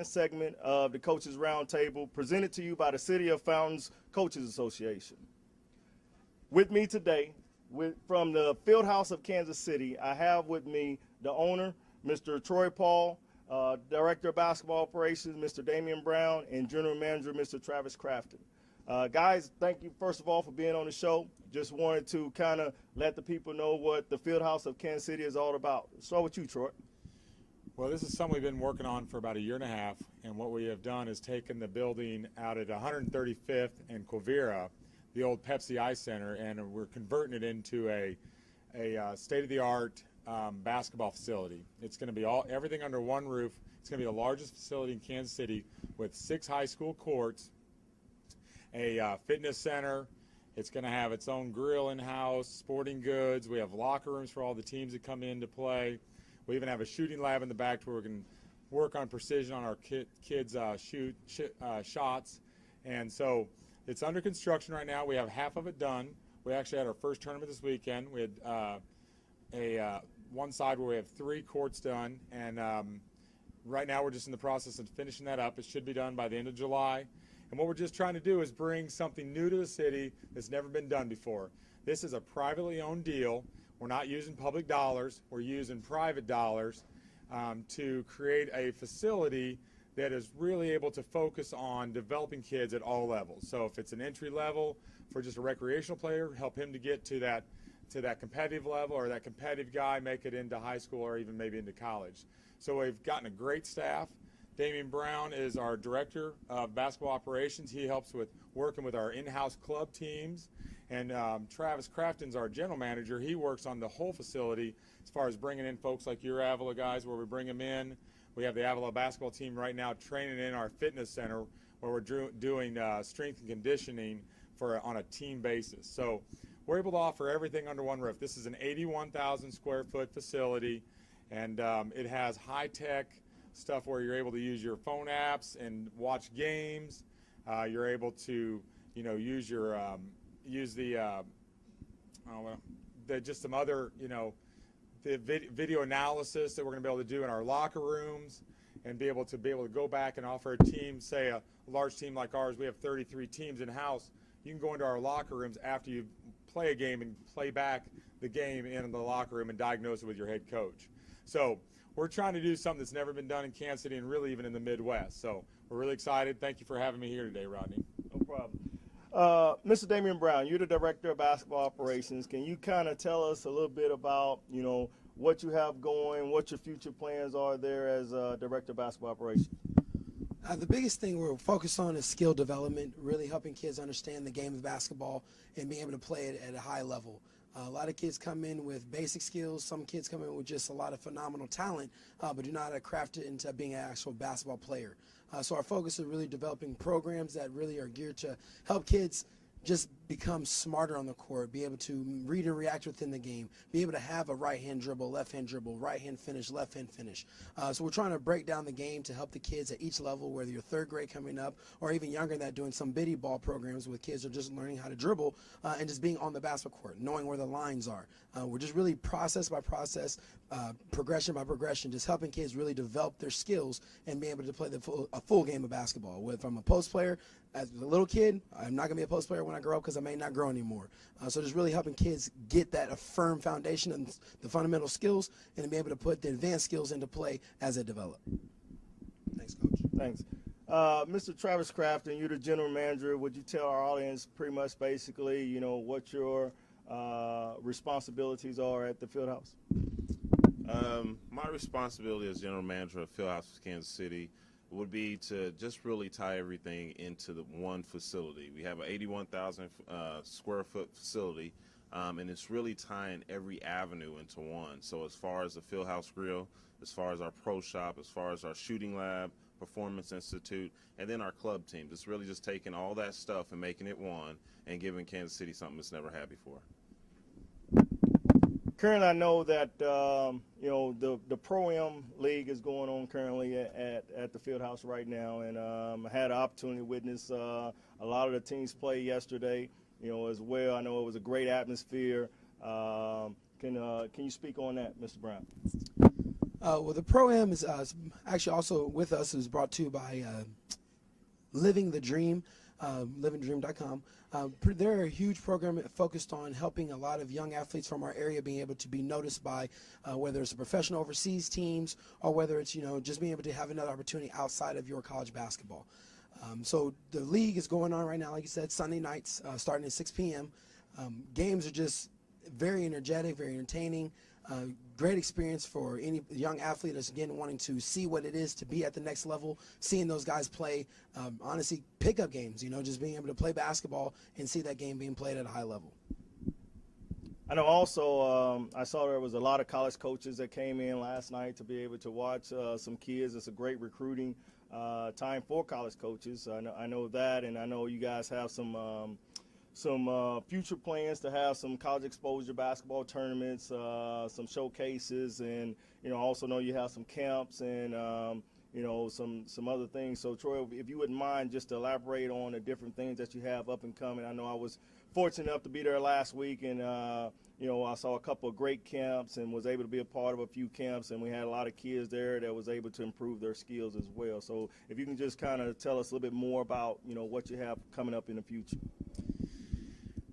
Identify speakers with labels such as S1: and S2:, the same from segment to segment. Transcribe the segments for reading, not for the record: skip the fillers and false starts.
S1: segment of the Coaches Roundtable, presented to you by the City of Fountains Coaches Association. With me today, from the FieldHouse of Kansas City, I have with me the owner, Mr. Troy Paul, Director of Basketball Operations, Mr. Damian Brown, and General Manager, Mr. Travis Crafton. Guys, thank you, first of all, for being on the show. Just wanted to kind of let the people know what the FieldHouse of Kansas City is all about. Start with you, Troy.
S2: Well, this is something we've been working on for about a year and a half, and what we have done is taken the building out at 135th and Quivira, the old Pepsi Ice Center, and we're converting it into a state-of-the-art basketball facility. It's going to be everything under one roof. It's going to be the largest facility in Kansas City with 6 high school courts, a fitness center. It's going to have its own grill in-house, sporting goods. We have locker rooms for all the teams that come in to play. We even have a shooting lab in the back where we can work on precision on our kids' shots. And so it's under construction right now. We have half of it done. We actually had our first tournament this weekend. We had one side where we have 3 courts done, and right now we're just in the process of finishing that up. It should be done by the end of July. And what we're just trying to do is bring something new to the city that's never been done before. This is a privately owned deal. We're not using public dollars. We're using private dollars to create a facility that is really able to focus on developing kids at all levels. So if it's an entry level for just a recreational player, help him to get to that competitive level, or that competitive guy make it into high school or even maybe into college. So we've gotten a great staff. Damian Brown is our Director of Basketball Operations. He helps with working with our in-house club teams. And Travis Crafton's our General Manager. He works on the whole facility as far as bringing in folks like your Avila guys, where we bring them in. We have the Avila basketball team right now training in our fitness center, where we're doing strength and conditioning on a team basis. So we're able to offer everything under one roof. This is an 81,000 square foot facility, and it has high-tech stuff where you're able to use your phone apps and watch games. You're able to, use your just some other, the video analysis that we're going to be able to do in our locker rooms, and be able to go back and offer a team, say a large team like ours. We have 33 teams in house. You can go into our locker rooms after you play a game and play back the game in the locker room and diagnose it with your head coach. So we're trying to do something that's never been done in Kansas City, and really even in the Midwest. So we're really excited. Thank you for having me here today, Rodney.
S1: No problem. Mr. Damian Brown, you're the Director of Basketball Operations. Can you kind of tell us a little bit about, what you have going, what your future plans are there as Director of Basketball Operations?
S3: The biggest thing we're focused on is skill development, really helping kids understand the game of basketball and being able to play it at a high level. A lot of kids come in with basic skills. Some kids come in with just a lot of phenomenal talent, but do not know how to craft it into being an actual basketball player. So our focus is really developing programs that really are geared to help kids just become smarter on the court, be able to read and react within the game, be able to have a right-hand dribble, left-hand dribble, right-hand finish, left-hand finish. So we're trying to break down the game to help the kids at each level, whether you're 3rd grade coming up or even younger than that, doing some biddy ball programs with kids who are just learning how to dribble and just being on the basketball court, knowing where the lines are. We're just really process by process, progression by progression, just helping kids really develop their skills and be able to play a full game of basketball. If I'm a post player, as a little kid, I'm not going to be a post player when I grow up because I may not grow anymore. So just really helping kids get that a firm foundation and the fundamental skills, and to be able to put the advanced skills into play as they develop. Thanks, Coach.
S1: Thanks. Mr. Travis Crafton, you're the General Manager. Would you tell our audience pretty much basically, what your responsibilities are at the FieldHouse?
S4: My responsibility as General Manager of FieldHouse Kansas City would be to just really tie everything into the one facility. We have an 81,000 square foot facility, and it's really tying every avenue into one. So as far as the FieldHouse Grill, as far as our pro shop, as far as our shooting lab, Performance Institute, and then our club teams, it's really just taking all that stuff and making it one and giving Kansas City something it's never had before.
S1: Currently, I know that the ProM League is going on currently at the FieldHouse right now, and I had an opportunity to witness a lot of the teams play yesterday, as well. I know it was a great atmosphere. Can you speak on that, Mr. Brown?
S3: Well, the Pro-Am is actually also with us. It was brought to you by Living the Dream, livingdream.com. They're a huge program focused on helping a lot of young athletes from our area being able to be noticed by whether it's professional overseas teams or whether it's, just being able to have another opportunity outside of your college basketball. So the league is going on right now, like you said, Sunday nights starting at 6 p.m. Games are just very energetic, very entertaining. Great experience for any young athlete that's, again, wanting to see what it is to be at the next level, seeing those guys play, honestly, pickup games, just being able to play basketball and see that game being played at a high level.
S1: I know also I saw there was a lot of college coaches that came in last night to be able to watch some kids. It's a great recruiting time for college coaches. I know that, and I know you guys have some future plans to have some college exposure basketball tournaments, some showcases, and also know you have some camps and some other things. So Troy, if you wouldn't mind just to elaborate on the different things that you have up and coming. I know I was fortunate enough to be there last week, and I saw a couple of great camps and was able to be a part of a few camps, and we had a lot of kids there that was able to improve their skills as well. So if you can just kind of tell us a little bit more about what you have coming up in the future.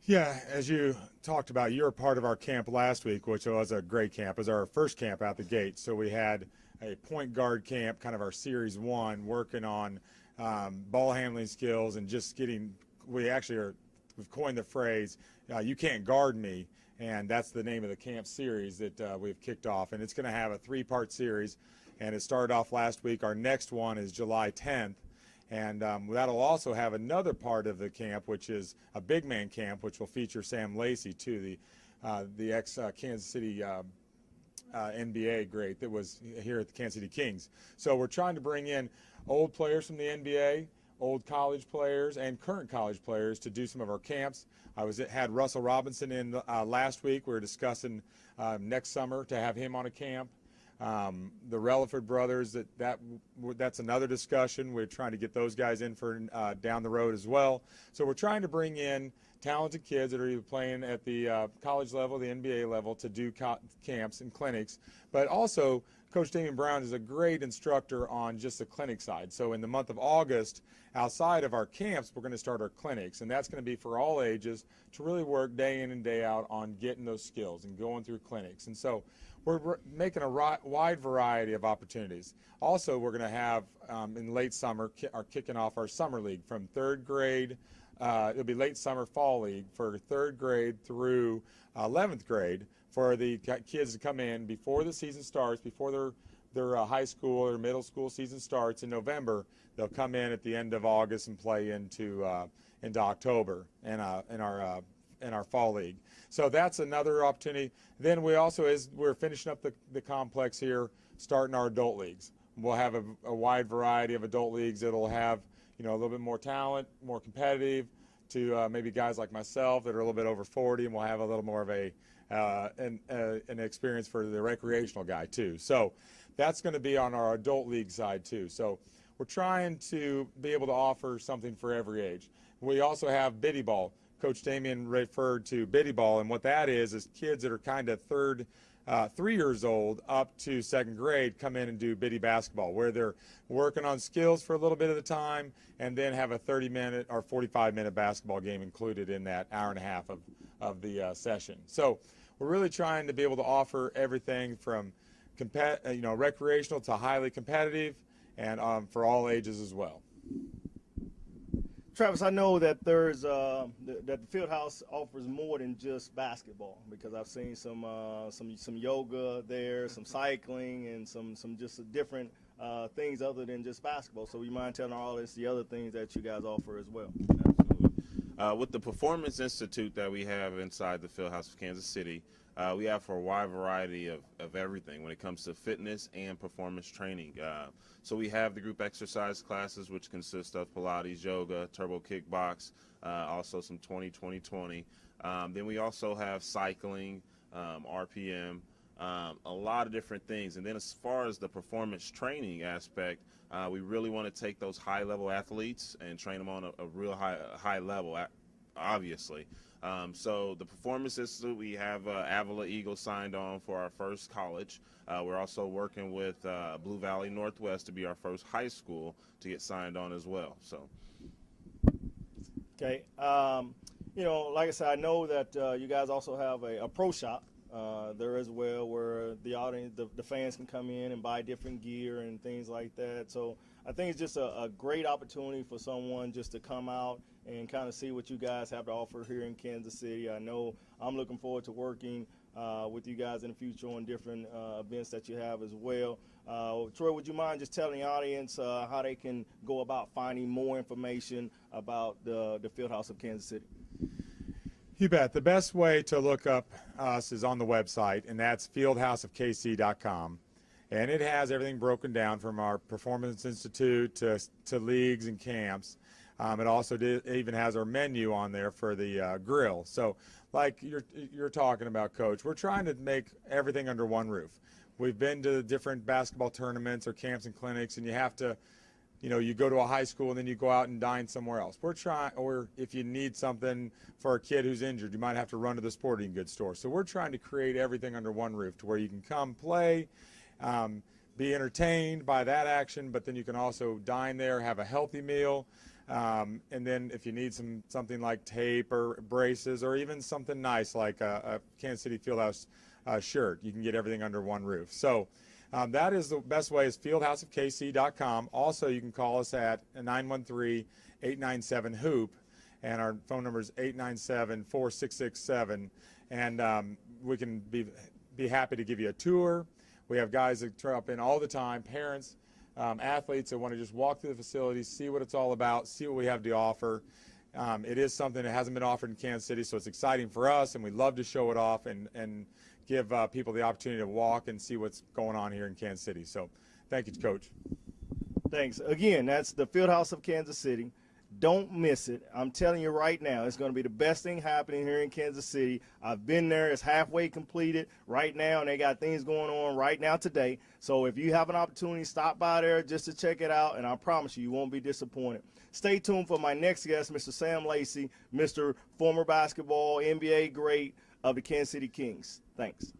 S2: Yeah, as you talked about, you were part of our camp last week, which was a great camp. It was our first camp out the gate. So we had a point guard camp, kind of our series one, working on ball handling skills and just we've coined the phrase, you can't guard me. And that's the name of the camp series that we've kicked off. And it's going to have a 3-part series. And it started off last week. Our next one is July 10th. And that'll also have another part of the camp, which is a big man camp, which will feature Sam Lacey, too, the ex-Kansas City NBA great that was here at the Kansas City Kings. So we're trying to bring in old players from the NBA, old college players, and current college players to do some of our camps. Had Russell Robinson in last week. We were discussing next summer to have him on a camp. The Relaford brothers, that's another discussion. We're trying to get those guys in for down the road as well. So we're trying to bring in talented kids that are either playing at the college level, the NBA level, to do camps and clinics. But also, Coach Damian Brown is a great instructor on just the clinic side. So in the month of August, outside of our camps, we're going to start our clinics. And that's going to be for all ages to really work day in and day out on getting those skills and going through clinics. And so we're making a wide variety of opportunities. Also, we're going to have in late summer, kicking off our summer league from 3rd grade. It'll be late summer fall league for 3rd grade through 11th grade for the kids to come in before the season starts, before their high school or middle school season starts in November. They'll come in at the end of August and play into October in our fall league. So that's another opportunity. Then we also, as we're finishing up the complex here, starting our adult leagues. We'll have a wide variety of adult leagues that'll have a little bit more talent, more competitive, to maybe guys like myself that are a little bit over 40, and we'll have a little more of an experience for the recreational guy too. So that's going to be on our adult league side too. So we're trying to be able to offer something for every age. We also have biddy ball. Coach Damian referred to biddy ball, and what that is kids that are kind of 3 years old up to 2nd grade come in and do biddy basketball, where they're working on skills for a little bit of the time and then have a 30-minute or 45-minute basketball game included in that hour and a half of the session. So we're really trying to be able to offer everything from recreational to highly competitive, and for all ages as well.
S1: Travis, I know that there's that the FieldHouse offers more than just basketball, because I've seen some yoga there, some cycling, and some just different things other than just basketball. So you mind telling our audience the other things that you guys offer as well?
S4: Absolutely. With the Performance Institute that we have inside the FieldHouse of Kansas City, we have for a wide variety of everything when it comes to fitness and performance training. So we have the group exercise classes, which consist of Pilates, yoga, turbo kickbox, also some 20-20-20. Then we also have cycling, RPM, a lot of different things. And then as far as the performance training aspect, we really want to take those high-level athletes and train them on a real high level, obviously. So the Performance Institute, we have Avila Eagles signed on for our first college. We're also working with Blue Valley Northwest to be our first high school to get signed on as well. So.
S1: Okay. You know, like I said, I know that you guys also have a pro shop there as well, where the audience, the fans can come in and buy different gear and things like that. So I think it's just a great opportunity for someone just to come out and kind of see what you guys have to offer here in Kansas City. I know I'm looking forward to working with you guys in the future on different events that you have as well. Troy, would you mind just telling the audience how they can go about finding more information about the FieldHouse of Kansas City?
S2: You bet. The best way to look up us is on the website, and that's fieldhouseofkc.com. And it has everything broken down from our Performance Institute to leagues and camps. It also even has our menu on there for the grill. So like you're talking about, Coach, we're trying to make everything under one roof. We've been to different basketball tournaments or camps and clinics, and you have to, you go to a high school and then you go out and dine somewhere else. We're trying, or if you need something for a kid who's injured, you might have to run to the sporting goods store. So we're trying to create everything under one roof to where you can come play, be entertained by that action, but then you can also dine there, have a healthy meal. And then if you need something like tape or braces or even something nice like a Kansas City FieldHouse shirt, you can get everything under one roof. So that is the best way, is fieldhouseofkc.com. Also, you can call us at 913-897-HOOP, and our phone number is 897-4667, and we can be happy to give you a tour. We have guys that drop in all the time, parents, athletes that want to just walk through the facility, see what it's all about, see what we have to offer. It is something that hasn't been offered in Kansas City, so it's exciting for us, and we love to show it off and give people the opportunity to walk and see what's going on here in Kansas City. So thank you, Coach.
S1: Thanks. Again, that's the FieldHouse of Kansas City. Don't miss it. I'm telling you right now, it's going to be the best thing happening here in Kansas City. I've been there. It's halfway completed right now, and they got things going on right now today. So if you have an opportunity, stop by there just to check it out, and I promise you, you won't be disappointed. Stay tuned for my next guest, Mr. Sam Lacey, Mr. former basketball NBA great of the Kansas City Kings. Thanks.